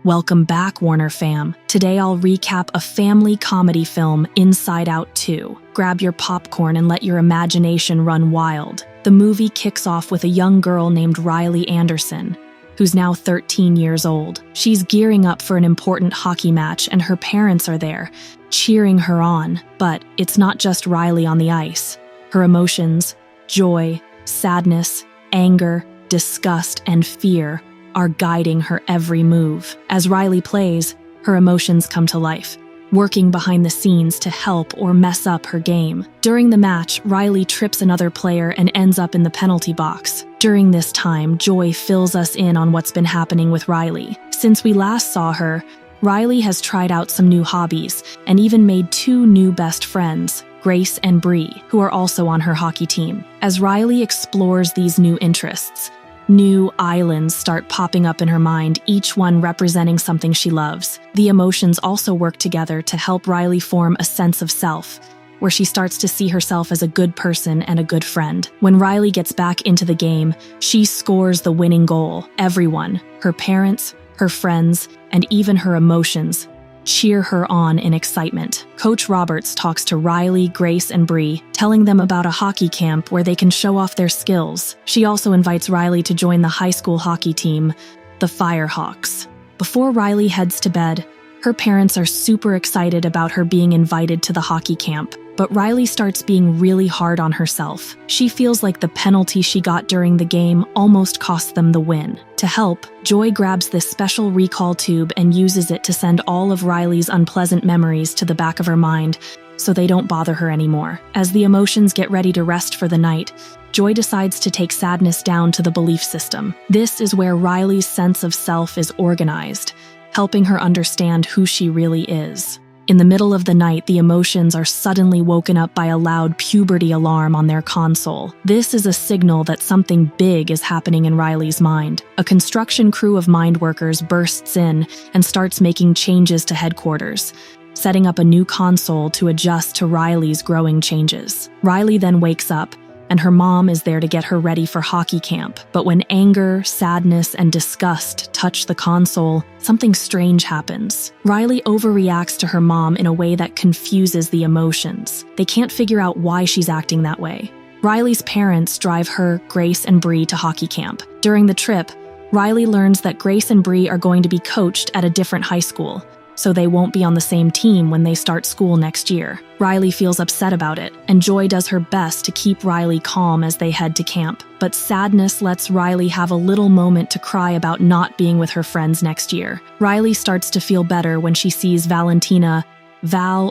Welcome back, Warner fam. Today I'll recap a family comedy film, Inside Out 2. Grab your popcorn and let your imagination run wild. The movie kicks off with a young girl named Riley Anderson, who's now 13 years old. She's gearing up for an important hockey match and her parents are there, cheering her on. But it's not just Riley on the ice. Her emotions, joy, sadness, anger, disgust, and fear are guiding her every move. As Riley plays, her emotions come to life, working behind the scenes to help or mess up her game. During the match, Riley trips another player and ends up in the penalty box. During this time, Joy fills us in on what's been happening with Riley. Since we last saw her, Riley has tried out some new hobbies and even made 2 new best friends, Grace and Bree, who are also on her hockey team. As Riley explores these new interests, new islands start popping up in her mind, each one representing something she loves. The emotions also work together to help Riley form a sense of self, where she starts to see herself as a good person and a good friend. When Riley gets back into the game, she scores the winning goal. Everyone, her parents, her friends, and even her emotions, cheer her on in excitement. Coach Roberts talks to Riley, Grace, and Bree, telling them about a hockey camp where they can show off their skills. She also invites Riley to join the high school hockey team, the Firehawks. Before Riley heads to bed, her parents are super excited about her being invited to the hockey camp. But Riley starts being really hard on herself. She feels like the penalty she got during the game almost cost them the win. To help, Joy grabs this special recall tube and uses it to send all of Riley's unpleasant memories to the back of her mind so they don't bother her anymore. As the emotions get ready to rest for the night, Joy decides to take sadness down to the belief system. This is where Riley's sense of self is organized, helping her understand who she really is. In the middle of the night, the emotions are suddenly woken up by a loud puberty alarm on their console. This is a signal that something big is happening in Riley's mind. A construction crew of mind workers bursts in and starts making changes to headquarters, setting up a new console to adjust to Riley's growing changes. Riley then wakes up, and her mom is there to get her ready for hockey camp. But when anger, sadness, and disgust touch the console, something strange happens. Riley overreacts to her mom in a way that confuses the emotions. They can't figure out why she's acting that way. Riley's parents drive her, Grace, and Bree to hockey camp. During the trip, Riley learns that Grace and Bree are going to be coached at a different high school, so they won't be on the same team when they start school next year. Riley feels upset about it, and Joy does her best to keep Riley calm as they head to camp. But sadness lets Riley have a little moment to cry about not being with her friends next year. Riley starts to feel better when she sees Val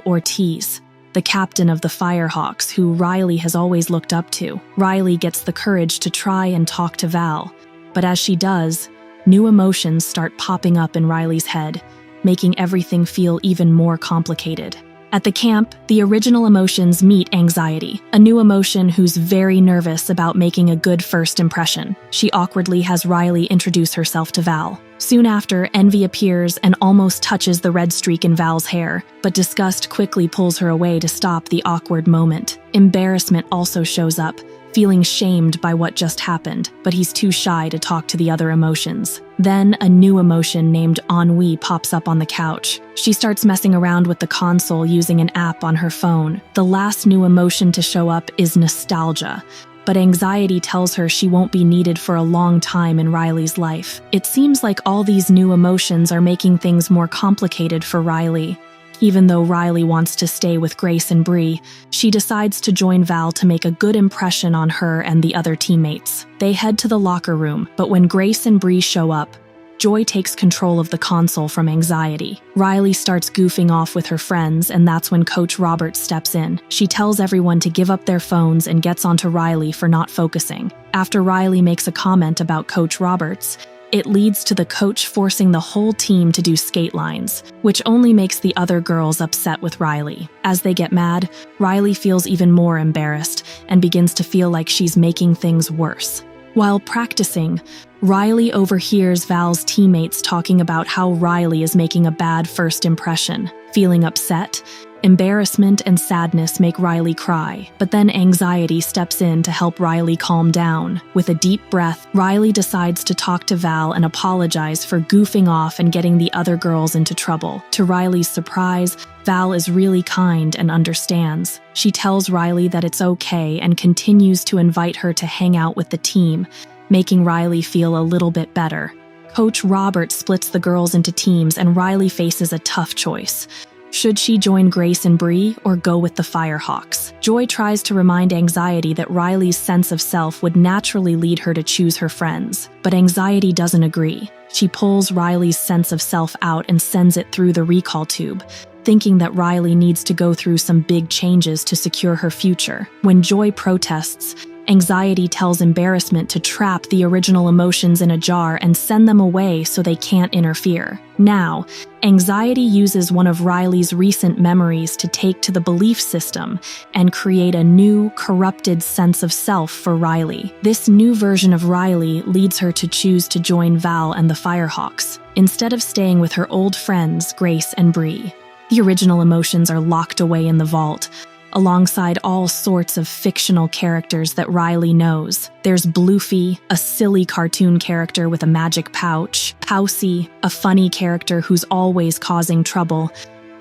Ortiz, the captain of the Firehawks, who Riley has always looked up to. Riley gets the courage to try and talk to Val, but as she does, new emotions start popping up in Riley's head, making everything feel even more complicated. At the camp, the original emotions meet anxiety, a new emotion who's very nervous about making a good first impression. She awkwardly has Riley introduce herself to Val. Soon after, envy appears and almost touches the red streak in Val's hair, but disgust quickly pulls her away to stop the awkward moment. Embarrassment also shows up, feeling shamed by what just happened, but he's too shy to talk to the other emotions. Then a new emotion named Ennui pops up on the couch. She starts messing around with the console using an app on her phone. The last new emotion to show up is nostalgia, but anxiety tells her she won't be needed for a long time in Riley's life. It seems like all these new emotions are making things more complicated for Riley. Even though Riley wants to stay with Grace and Bree, she decides to join Val to make a good impression on her and the other teammates. They head to the locker room, but when Grace and Bree show up, Joy takes control of the console from anxiety. Riley starts goofing off with her friends, and that's when Coach Roberts steps in. She tells everyone to give up their phones and gets onto Riley for not focusing. After Riley makes a comment about Coach Roberts, it leads to the coach forcing the whole team to do skate lines, which only makes the other girls upset with Riley. As they get mad, Riley feels even more embarrassed and begins to feel like she's making things worse. While practicing, Riley overhears Val's teammates talking about how Riley is making a bad first impression. Feeling upset, Embarrassment and sadness make Riley cry, but then anxiety steps in to help Riley calm down. With a deep breath, Riley decides to talk to Val and apologize for goofing off and getting the other girls into trouble. To Riley's surprise, Val is really kind and understands. She tells Riley that it's okay and continues to invite her to hang out with the team, making Riley feel a little bit better. Coach Robert splits the girls into teams and Riley faces a tough choice. Should she join Grace and Bree or go with the Firehawks? Joy tries to remind Anxiety that Riley's sense of self would naturally lead her to choose her friends, but Anxiety doesn't agree. She pulls Riley's sense of self out and sends it through the recall tube, thinking that Riley needs to go through some big changes to secure her future. When Joy protests, Anxiety tells Embarrassment to trap the original emotions in a jar and send them away so they can't interfere. Now, Anxiety uses one of Riley's recent memories to take to the belief system and create a new, corrupted sense of self for Riley. This new version of Riley leads her to choose to join Val and the Firehawks, instead of staying with her old friends, Grace and Bree. The original emotions are locked away in the vault, alongside all sorts of fictional characters that Riley knows. There's Bloofy, a silly cartoon character with a magic pouch, Pousey, a funny character who's always causing trouble,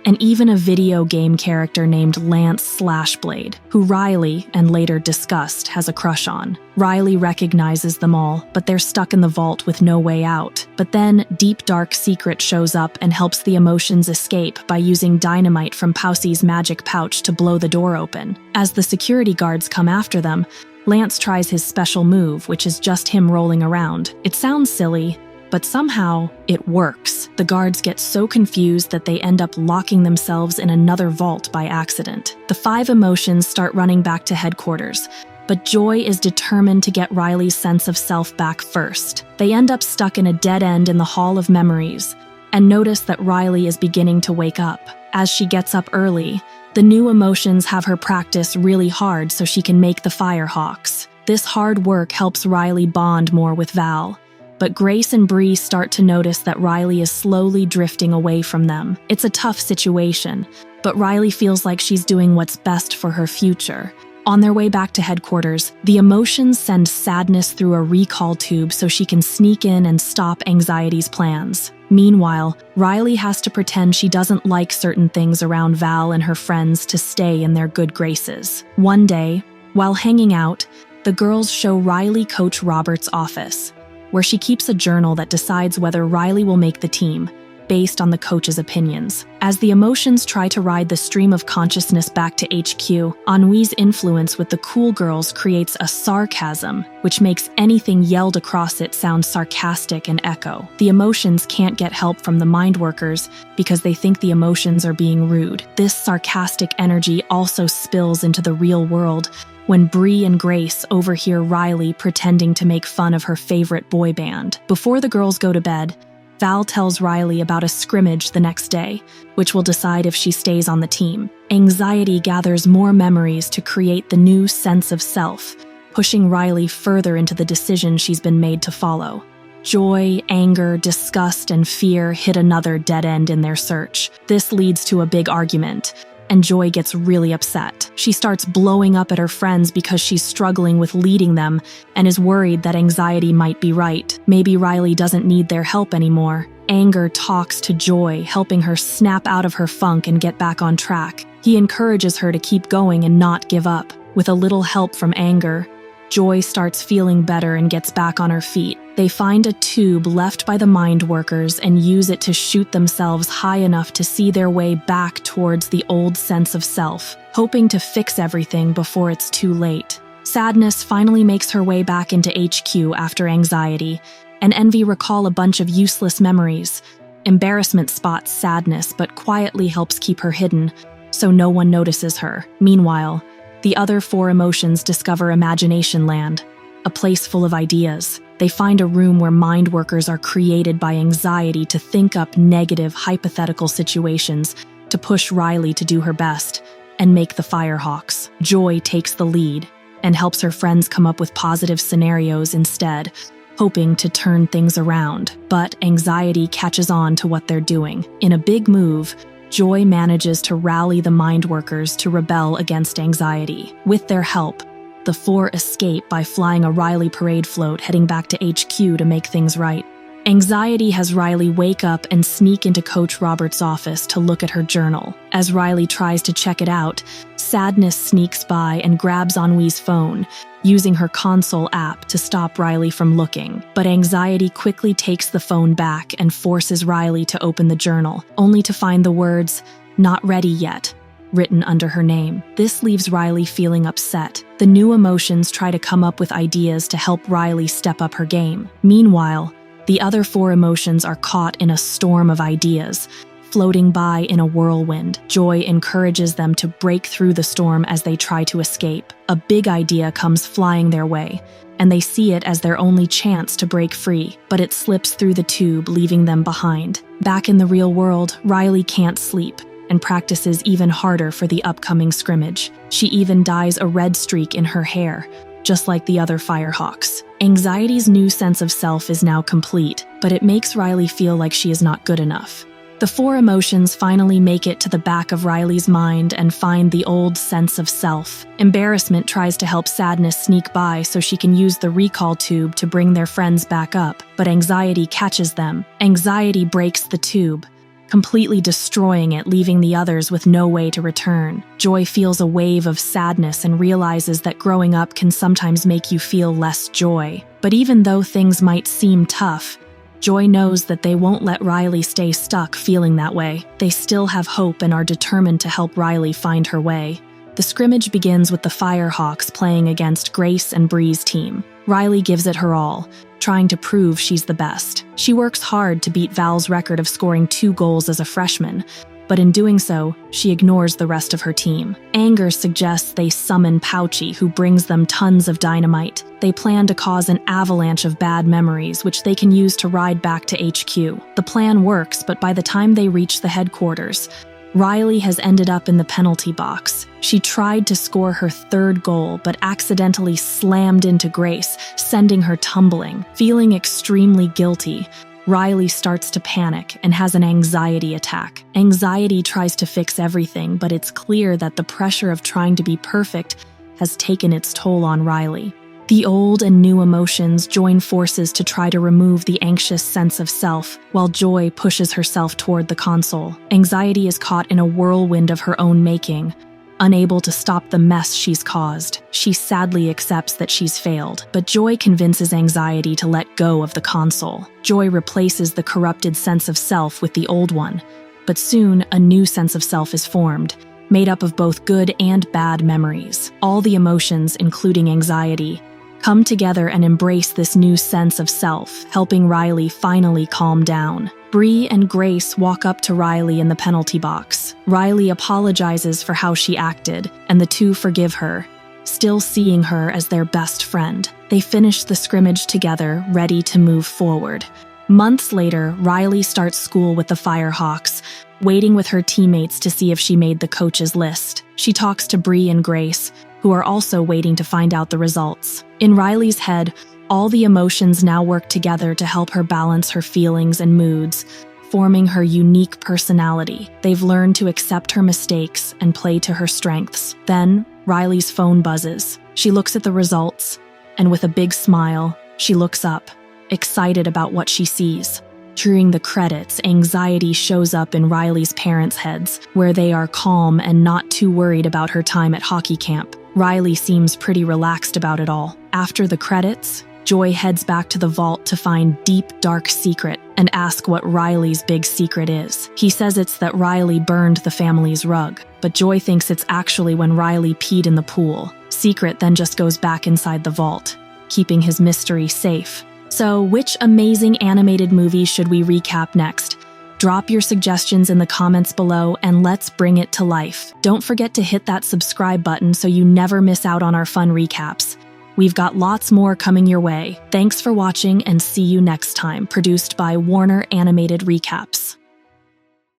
and even a video game character named Lance Slashblade, who Riley, and later discussed, has a crush on. Riley recognizes them all, but they're stuck in the vault with no way out. But then, Deep Dark Secret shows up and helps the emotions escape by using dynamite from Pousey's magic pouch to blow the door open. As the security guards come after them, Lance tries his special move, which is just him rolling around. It sounds silly, but somehow it works. The guards get so confused that they end up locking themselves in another vault by accident. The 5 emotions start running back to headquarters, but Joy is determined to get Riley's sense of self back first. They end up stuck in a dead end in the Hall of Memories, and notice that Riley is beginning to wake up. As she gets up early, the new emotions have her practice really hard so she can make the Firehawks. This hard work helps Riley bond more with Val, but Grace and Bree start to notice that Riley is slowly drifting away from them. It's a tough situation, but Riley feels like she's doing what's best for her future. On their way back to headquarters, the emotions send Sadness through a recall tube so she can sneak in and stop Anxiety's plans. Meanwhile, Riley has to pretend she doesn't like certain things around Val and her friends to stay in their good graces. One day, while hanging out, the girls show Riley Coach Robert's office, where she keeps a journal that decides whether Riley will make the team, based on the coach's opinions. As the emotions try to ride the stream of consciousness back to HQ, Ennui's influence with the cool girls creates a sarcasm, which makes anything yelled across it sound sarcastic and echo. The emotions can't get help from the mind workers because they think the emotions are being rude. This sarcastic energy also spills into the real world, when Bree and Grace overhear Riley pretending to make fun of her favorite boy band. Before the girls go to bed, Val tells Riley about a scrimmage the next day, which will decide if she stays on the team. Anxiety gathers more memories to create the new sense of self, pushing Riley further into the decision she's been made to follow. Joy, anger, disgust, and fear hit another dead end in their search. This leads to a big argument, and Joy gets really upset. She starts blowing up at her friends because she's struggling with leading them and is worried that Anxiety might be right. Maybe Riley doesn't need their help anymore. Anger talks to Joy, helping her snap out of her funk and get back on track. He encourages her to keep going and not give up. With a little help from Anger, Joy starts feeling better and gets back on her feet. They find a tube left by the mind workers and use it to shoot themselves high enough to see their way back towards the old sense of self, hoping to fix everything before it's too late. Sadness finally makes her way back into HQ after Anxiety, and Envy recall a bunch of useless memories. Embarrassment spots Sadness but quietly helps keep her hidden, so no one notices her. Meanwhile, the other 4 emotions discover Imagination Land, a place full of ideas. They find a room where mind workers are created by Anxiety to think up negative, hypothetical situations to push Riley to do her best and make the Firehawks. Joy takes the lead and helps her friends come up with positive scenarios instead, hoping to turn things around. But Anxiety catches on to what they're doing. In a big move, Joy manages to rally the mind workers to rebel against anxiety. With their help, the four escape by flying a Riley parade float heading back to HQ to make things right. Anxiety has Riley wake up and sneak into Coach Robert's office to look at her journal. As Riley tries to check it out, Sadness sneaks by and grabs Ennui's phone, using her console app to stop Riley from looking. But Anxiety quickly takes the phone back and forces Riley to open the journal, only to find the words, "Not ready yet," written under her name. This leaves Riley feeling upset. The new emotions try to come up with ideas to help Riley step up her game. Meanwhile, the other four emotions are caught in a storm of ideas, floating by in a whirlwind. Joy encourages them to break through the storm as they try to escape. A big idea comes flying their way, and they see it as their only chance to break free, but it slips through the tube, leaving them behind. Back in the real world, Riley can't sleep and practices even harder for the upcoming scrimmage. She even dyes a red streak in her hair, just like the other Firehawks. Anxiety's new sense of self is now complete, but it makes Riley feel like she is not good enough. The four emotions finally make it to the back of Riley's mind and find the old sense of self. Embarrassment tries to help Sadness sneak by so she can use the recall tube to bring their friends back up, but Anxiety catches them. Anxiety breaks the tube, completely destroying it, leaving the others with no way to return. Joy feels a wave of sadness and realizes that growing up can sometimes make you feel less joy. But even though things might seem tough, Joy knows that they won't let Riley stay stuck feeling that way. They still have hope and are determined to help Riley find her way. The scrimmage begins with the Firehawks playing against Grace and Bree's team. Riley gives it her all, trying to prove she's the best. She works hard to beat Val's record of scoring 2 goals as a freshman, but in doing so, she ignores the rest of her team. Anger suggests they summon Pouchy, who brings them tons of dynamite. They plan to cause an avalanche of bad memories, which they can use to ride back to HQ. The plan works, but by the time they reach the headquarters, Riley has ended up in the penalty box. She tried to score her 3rd goal, but accidentally slammed into Grace, sending her tumbling. Feeling extremely guilty, Riley starts to panic and has an anxiety attack. Anxiety tries to fix everything, but it's clear that the pressure of trying to be perfect has taken its toll on Riley. The old and new emotions join forces to try to remove the anxious sense of self, while Joy pushes herself toward the console. Anxiety is caught in a whirlwind of her own making, unable to stop the mess she's caused. She sadly accepts that she's failed, but Joy convinces Anxiety to let go of the console. Joy replaces the corrupted sense of self with the old one, but soon a new sense of self is formed, made up of both good and bad memories. All the emotions, including anxiety, come together and embrace this new sense of self, helping Riley finally calm down. Bree and Grace walk up to Riley in the penalty box. Riley apologizes for how she acted, and the two forgive her, still seeing her as their best friend. They finish the scrimmage together, ready to move forward. Months later, Riley starts school with the Firehawks, waiting with her teammates to see if she made the coach's list. She talks to Bree and Grace, who are also waiting to find out the results. In Riley's head, all the emotions now work together to help her balance her feelings and moods, forming her unique personality. They've learned to accept her mistakes and play to her strengths. Then, Riley's phone buzzes. She looks at the results, and with a big smile, she looks up, excited about what she sees. During the credits, anxiety shows up in Riley's parents' heads, where they are calm and not too worried about her time at hockey camp. Riley seems pretty relaxed about it all. After the credits, Joy heads back to the vault to find Deep Dark Secret and ask what Riley's big secret is. He says it's that Riley burned the family's rug, but Joy thinks it's actually when Riley peed in the pool. Secret then just goes back inside the vault, keeping his mystery safe. So, which amazing animated movie should we recap next? Drop your suggestions in the comments below and let's bring it to life. Don't forget to hit that subscribe button so you never miss out on our fun recaps. We've got lots more coming your way. Thanks for watching and see you next time. Produced by Warner Animated Recaps.